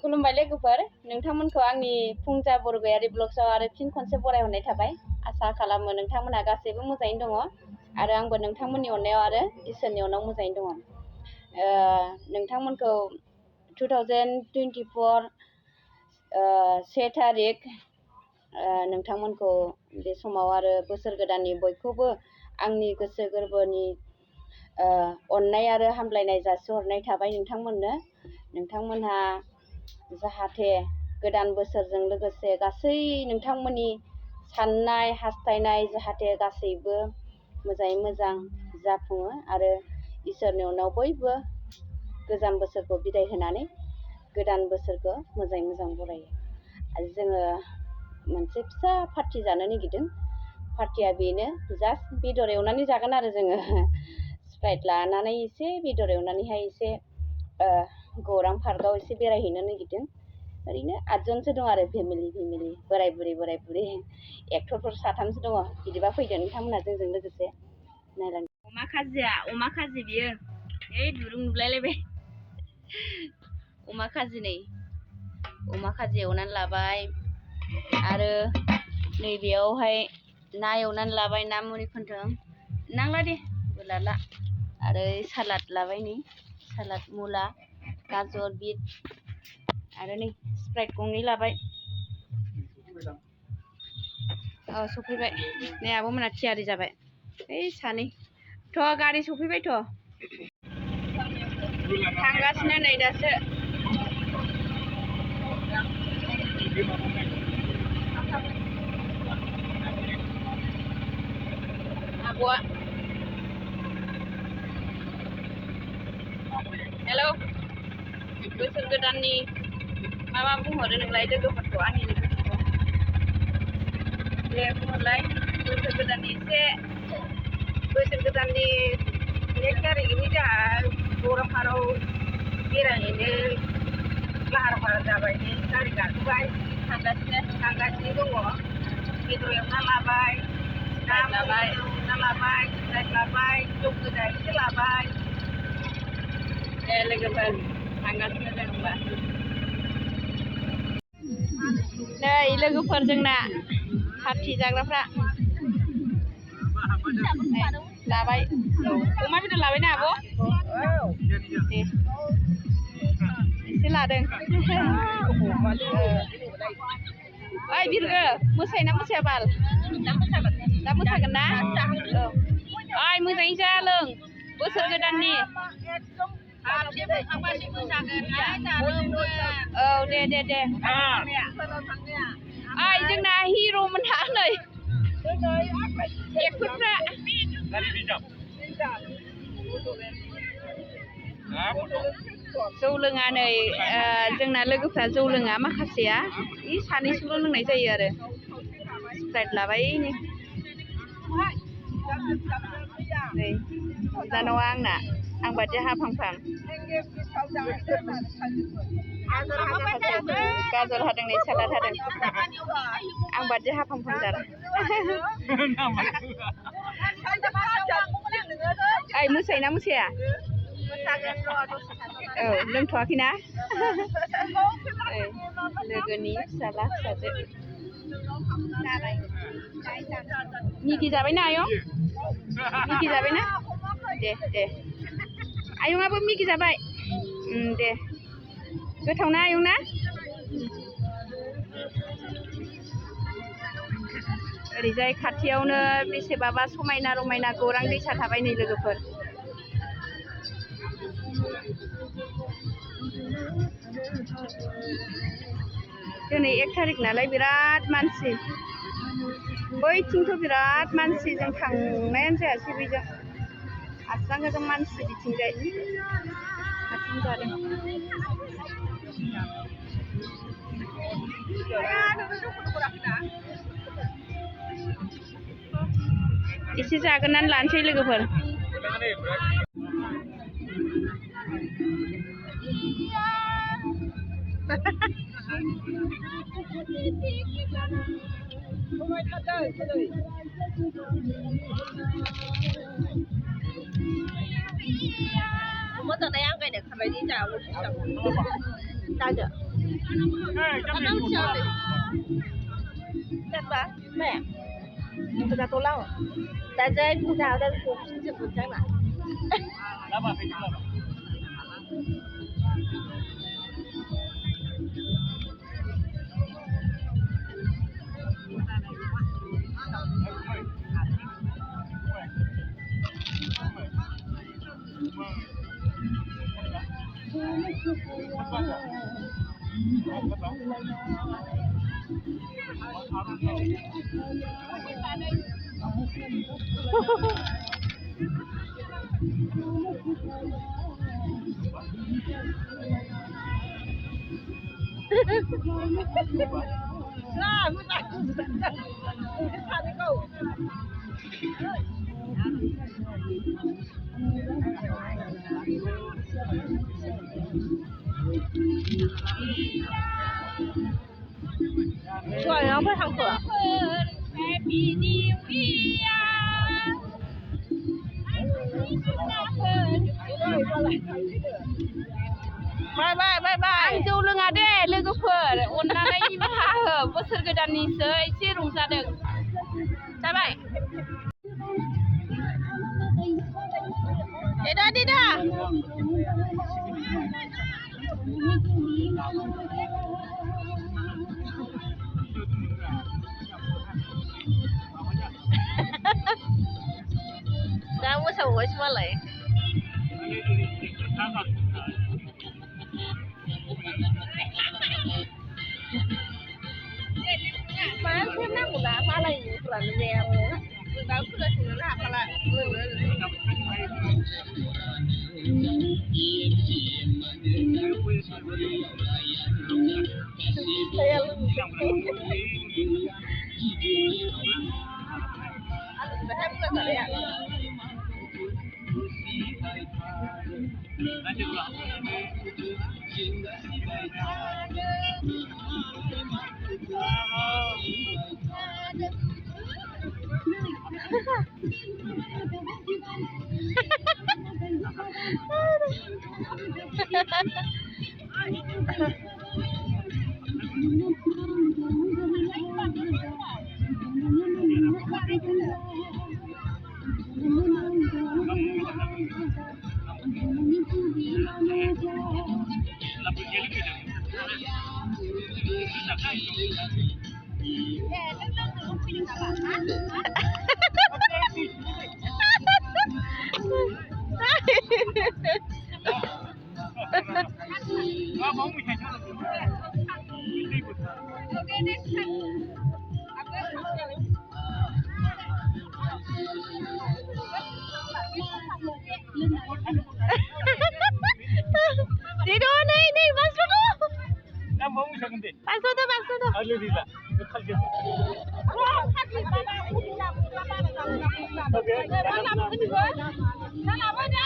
खुलुमबाय लोगोफोर नोंथांमोनखौ आंनि फुंजा बरगयारि ब्लग्सआव आरो फिन खनसे बरायहरनाय थाबाय आसा खालामो नोंथांमोनहा गासैबो मोजाङैनो दङ आरो आंबो नोंथांमोननि अननायाव आरो इसोरनि अननायाव मोजाङैनो दङ नोंथांमोनखौ 2024 से तारिख नोंथांमोनखौ बे समाव आरो बोसोर गोदाननि बयखौबो आंनि गोसो गोरबोनि अननाय आरो हामलायनाय जासिहरनाय थाबाय नोंथांमोनहा जाहाथे गोदान बोसोरजों लोगोसे गासै नोंथांमोननि साननाय हास्थायनाय जाहाथे गासैबो मोजाङै मोजां जाफुङो आरो इसोरनि अननायाव बयबो गोजाम बोसोरखौ बिदाय होनानै गोदान बोसोरखौ मोजाङै मोजां बरायो आरो जोङो मोनसे फिसा पार्टि जानो नागिरदों पार्टिया बेनो जास्ट बेदर एवनानै जागोन आरो जोङो स्प्राइट लानानै एसे बेदर एवनानैहाय एसे गौरां पार्कआव एसे बेरायहैनो नागिरदों ओरैनो 8 जनसो दं आरो फेमिलि बोराय बुरै एक्टरफोर 3सो दङ बिदिबा फैदो नोंथांमोना जोंजों लोगोसे नायलांदो अमा खाजि बियो ओइ दुरुं नुलायलायबाय अमा खाजि नै अमा खाजि एवनानै लाबाय आरो नैबेयावहाय ना एवनानै लाबाय ना मुरि खोन्दों नांला दे बोलाला आरो सालाद लाबाय नै सालाद मुला गाजर बिट आरो नै स्प्राइट गंनै लाबाय सफैबाय नै आब'मोना थियारि जाबाय ओइ सानै थ' गारि सफैबायथ' थांगासिनो नै दासो आब'आ हेलौ बोसोर गोदाननि माबा बुंहरो नोंलाय लोगोफोरखौ आंनि लोगोफोरखौ दे बुंहरलाय बोसोर गोदाननि एसे बोसोर गोदाननि 1 तारिखनि जोंहा गौरांपाराव बेरायहैनो लाहार फाहार जाबाय नै गारि गाखोबाय थांगासिनो दङ बेदर एवना लाबाय ना लाबाय स्प्राइट लाबाय जौ गोजा एसे लाबाय दे लोगोफोर थांगासिनो जों होनबा नै लोगोफोर जोंना पार्टि जाग्राफ्रा लाबाय अमा बेदर लाबायना आब' दे एसे लादों ओइ बिरगो मोसायोना मोसाया बाल दा मोसागोन ना औ ओइ मोजाङै जा लों बोसोर गोदाननि औ दे ओइ जोंना हिर'मोनहा नै एक्टरफ्रा जौ लोङा नै जोंना लोगोफ्रा जौ लोङा माखासेया इ सानैसोल' लोंनाय जायो आरो स्प्राइट लाबाय नै बिनानावा आंना आं बादि हाफांफां गाजर हादों नै सालाद हादों आं बादि हाफांफां जारा ओइ मोसायोना मोसाया औ लोंथ'वाखैना लोगोनि फिसाला फिसाजो मिगि जाबायना आयं मिगि जाबायना दे आयंआबो मिगि जाबाय दे गोथावना आयंना ओरैजाय खाथियावनो बेसेबाबा समायना रमायना गौरां दैसा थाबाय नै लोगोफोर दिनै 1 तारिख नालाय बिराद मानसि बैथिंथ' बिराद मानसि जों थांनायानो जायासै बैजों आजां गाजां मानसि बिथिंजाय हारसिं जादों एसे जागोननानै लानोसै लोगोफोर 我等那样给你看没你家我去上，大姐，我都想的，干嘛？没，你不知道多老，但是不知道的我就不讲了。啊，不打，差点够。说然后不上课。Bye bye. Jauh lengah deh, logoफोर अननानै निमाहा हो बोसोर गोदाननिसो एसे रंजादों. Bye. Dah. Dah mau sama semua lah. Mà thêm năm một lá pha này một lần dèo nữa. Người ta cứ là chỉ là pha lại. Tidur nih masuk tuh. Masuk tuh. Alhamdulillah. Kalau